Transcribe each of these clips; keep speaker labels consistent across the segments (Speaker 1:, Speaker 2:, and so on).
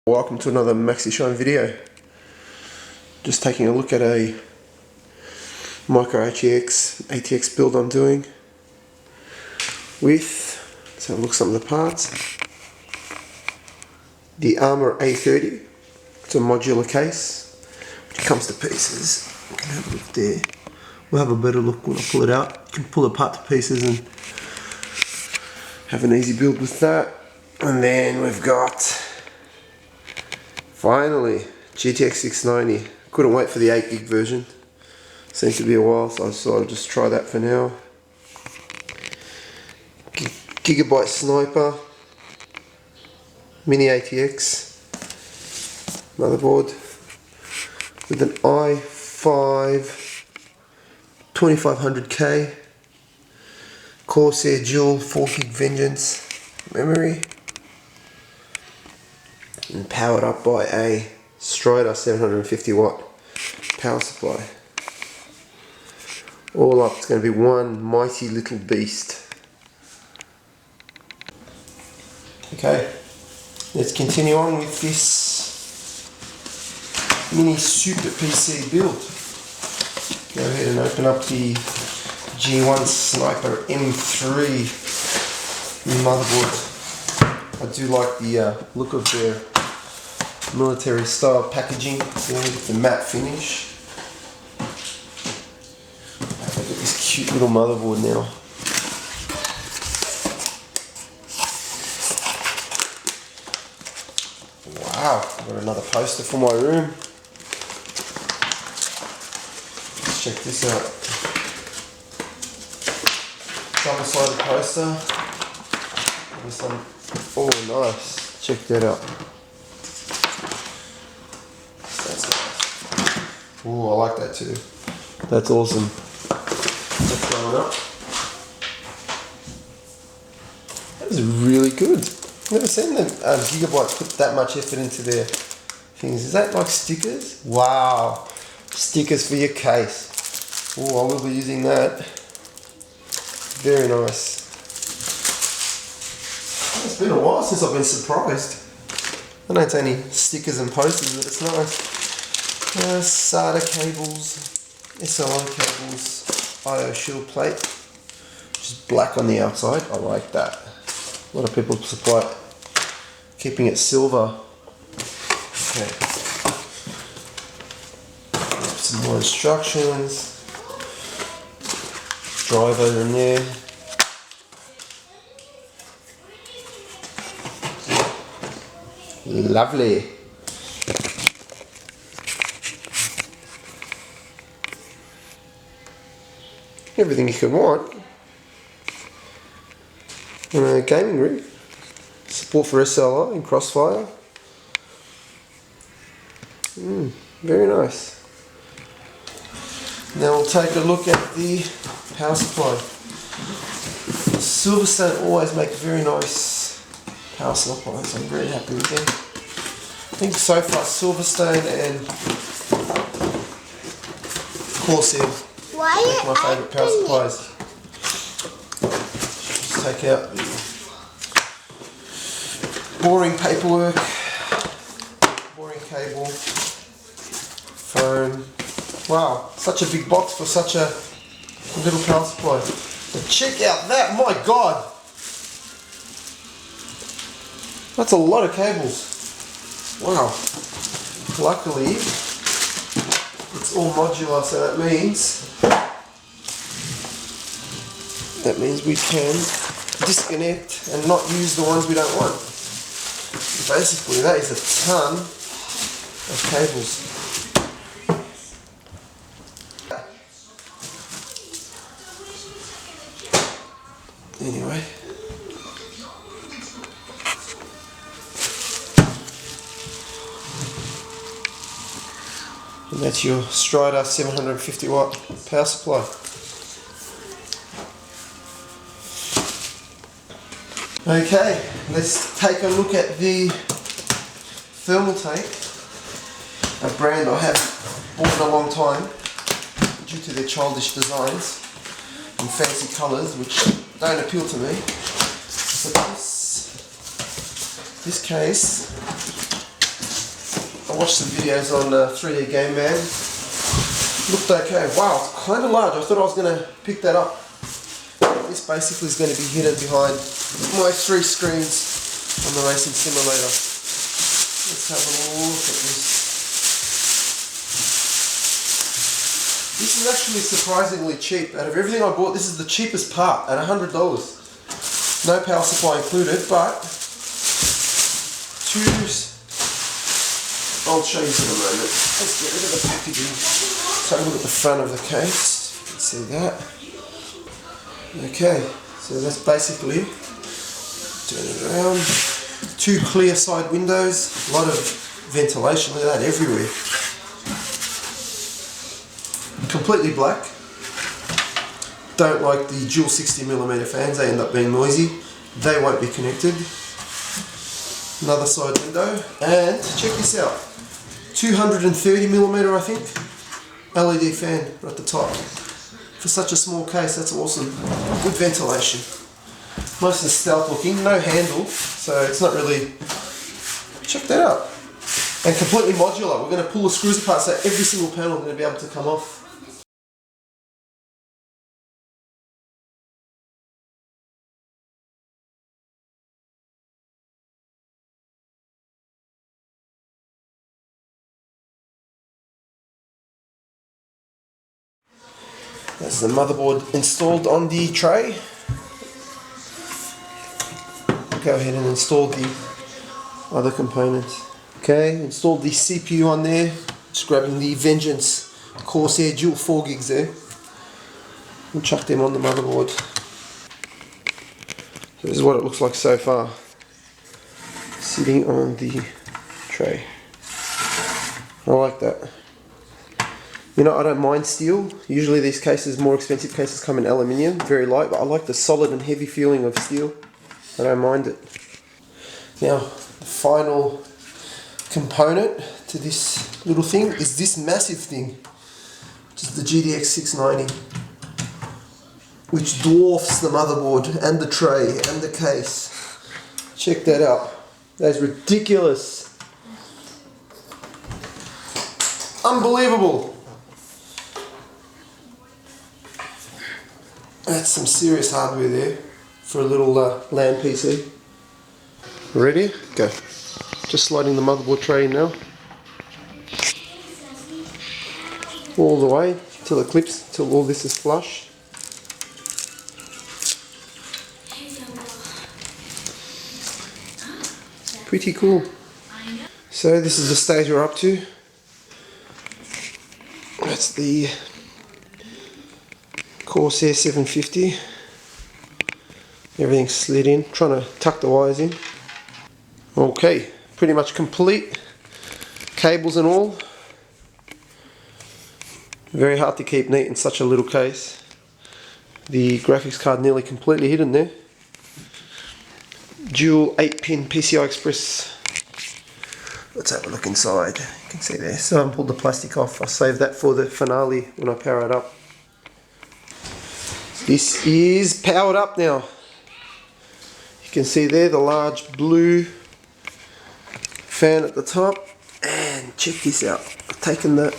Speaker 1: Welcome to another Maxishine video. Just taking a look at a micro ATX build I'm doing with, let's have a look at some of the parts. The Armor A30, it's a modular case which comes to pieces. You can have a look there. We'll have a better look when I pull it out. You can pull it apart to pieces and have an easy build with that. And then we've got, finally, GTX690. Couldn't wait for the 8GB version. Seems to be a while, so I thought I'd just try that for now. Gigabyte sniper, mini ATX motherboard with an i5 2500K Corsair dual 4GB Vengeance memory, and powered up by a Strider 750 watt power supply. All up, it's going to be one mighty little beast. Okay, let's continue on with this mini super PC build. Go ahead and open up the G1 Sniper M3 motherboard. I do like the look of their military style packaging with the matte finish. Look at this cute little motherboard now. Wow, I've got another poster for my room. Let's check this out. Double-sided poster. With some, oh nice, check that out. That's nice. Oh, I like that too. That's awesome. That's going up. That is really good. I've never seen them Gigabyte put that much effort into their things. Is that like stickers? Wow. Stickers for your case. Oh, I will be using that. Very nice. It's been a while since I've been surprised. I know it's only stickers and posters, but it's nice. SATA cables, SLI cables, IO shield plate, which is black on the outside. I like that. A lot of people supply it, keeping it silver. Okay. Some more instructions. Driver in there. Lovely. Everything you could want in a gaming rig. Support for SLI and Crossfire. Very nice. Now we'll take a look at the power supply. Silverstone always make very nice power supplies. I'm very happy with them. I think so far Silverstone and Corsair make my favourite power supplies. Just take out the boring paperwork, boring cable, phone. Wow, such a big box for such a little power supply. But check out that, my God! That's a lot of cables. Wow. Luckily, it's all modular, so that means we can disconnect and not use the ones we don't want. Basically, that is a ton of cables. Anyway. And that's your Strider 750 watt power supply. Okay, let's take a look at the thermal tank, a brand I haven't bought in a long time due to their childish designs and fancy colours which don't appeal to me. But this case watched some videos on 3D Game Man. Looked okay. Wow, it's kind of large. I thought I was going to pick that up. This basically is going to be hidden behind my 3 screens on the racing simulator. Let's have a look at this. This is actually surprisingly cheap. Out of everything I bought, this is the cheapest part at $100. No power supply included, but I'll show you in a moment. Let's get rid of the packaging. Let's have a look at the front of the case. You can see that. Okay, so that's basically, turn it around. 2 clear side windows, a lot of ventilation, look at that everywhere. Completely black. Don't like the dual 60mm fans, they end up being noisy. They won't be connected. Another side window, and check this out. 230mm I think, LED fan right at the top. For such a small case, that's awesome. Good ventilation. Nice and stealth looking, no handle, so it's not really... Check that out. And completely modular. We're going to pull the screws apart so every single panel is going to be able to come off. There's the motherboard installed on the tray. Go ahead and install the other components. Okay, installed the CPU on there. Just grabbing the Vengeance Corsair dual 4 gigs there. And chuck them on the motherboard. So this is what it looks like so far. Sitting on the tray. I like that. You know, I don't mind steel. Usually these cases, more expensive cases, come in aluminium, very light, but I like the solid and heavy feeling of steel. I don't mind it. Now, the final component to this little thing is this massive thing, which is the GTX690, which dwarfs the motherboard and the tray and the case. Check that out. That's ridiculous. Unbelievable. That's some serious hardware there for a little Lan PC. Ready? Go. Just sliding the motherboard tray in now. All the way till it clips, till all this is flush. Pretty cool. So this is the stage we're up to. That's the Corsair 750. Everything's slid in. Trying to tuck the wires in. Okay, pretty much complete. Cables and all. Very hard to keep neat in such a little case. The graphics card nearly completely hidden there. Dual 8-pin PCI Express. Let's have a look inside. You can see there. So I haven't pulled the plastic off. I'll save that for the finale when I power it up. This is powered up now. You can see there the large blue fan at the top. And check this out. I've taken the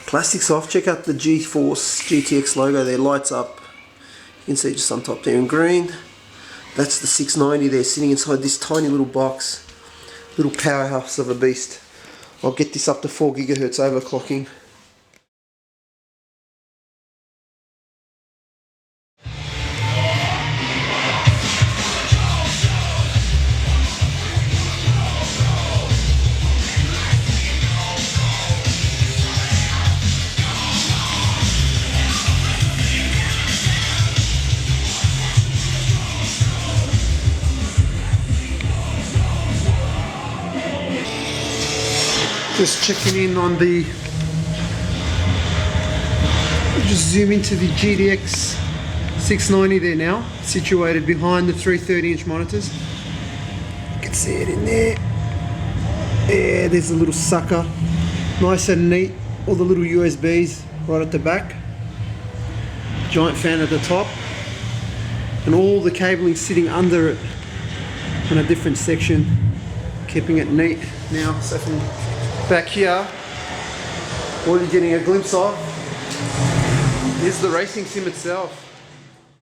Speaker 1: plastics off. Check out the GeForce GTX logo there. Lights up. You can see just on top there in green. That's the 690 there sitting inside this tiny little box. Little powerhouse of a beast. I'll get this up to 4 GHz overclocking. Just checking in on the, just zoom into the GTX 690 there now, situated behind the 3 30-inch monitors. You can see it in there. Yeah, there's a little sucker. Nice and neat. All the little USBs right at the back. Giant fan at the top. And all the cabling sitting under it in a different section, keeping it neat now. So from Back here, what you're getting a glimpse of is the racing sim itself.